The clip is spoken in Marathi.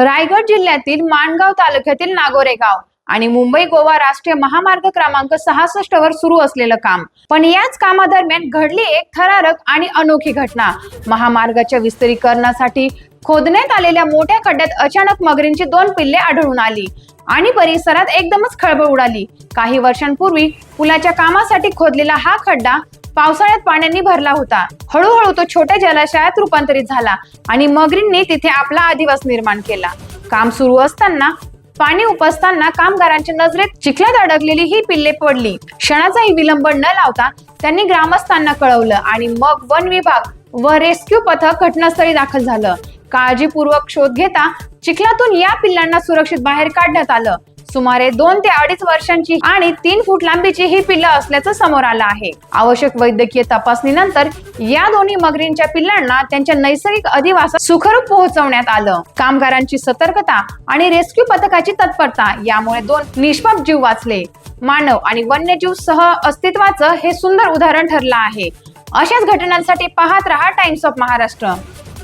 रायगड जिल्ह्यातील माणगाव तालुक्यातील नागोरे गाव आणि मुंबई गोवा राष्ट्रीय महामार्ग क्रमांक 66 वर सुरू असलेलं काम. पण याच कामादरम्यान घडली एक थरारक आणि अनोखी घटना. महामार्गाच्या विस्तारीकरणासाठी खोदण्यात आलेल्या मोठ्या खड्ड्यात अचानक मगरींची 2 पिल्ले आढळून आली आणि परिसरात एकदमच खळबळ उडाली. काही वर्षांपूर्वी पुलाच्या कामासाठी खोदलेला हा खड्डा पावसाळ्यात पाण्याने भरला होता. हळूहळू तो छोट्या जलाशयात रूपांतरित झाला आणि मगरींनी तिथे आपला अधिवास निर्माण केला. काम सुरू असताना पाणी उपसताना कामगारांच्या नजरेत चिखलात अडकलेली ही पिल्ले पडली. क्षणाचाही विलंब न लावता त्यांनी ग्रामस्थांना कळवलं आणि मग वन विभाग व रेस्क्यू पथक घटनास्थळी दाखल झालं. काळजीपूर्वक शोध घेता चिखलातून या पिल्लांना सुरक्षित बाहेर काढण्यात आलं. सुमारे 2 ते 2.5 वर्षांची आणि 3 फूट लांबीची ही पिल्लं असल्याचं समोर आलं आहे. आवश्यक वैद्यकीय तपासणीनंतर या दोन्ही मगरींच्या पिल्लांना त्यांच्या नैसर्गिक अधिवासात सुखरूप पोहोचवण्यात आलं. कामगारांची सतर्कता आणि रेस्क्यू पथकाची तत्परता यामुळे 2 निष्पाप जीव वाचले. मानव आणि वन्यजीव सह अस्तित्वाचं हे सुंदर उदाहरण ठरलं आहे. अशाच घटनांसाठी पाहत रहा टाइम्स ऑफ महाराष्ट्र.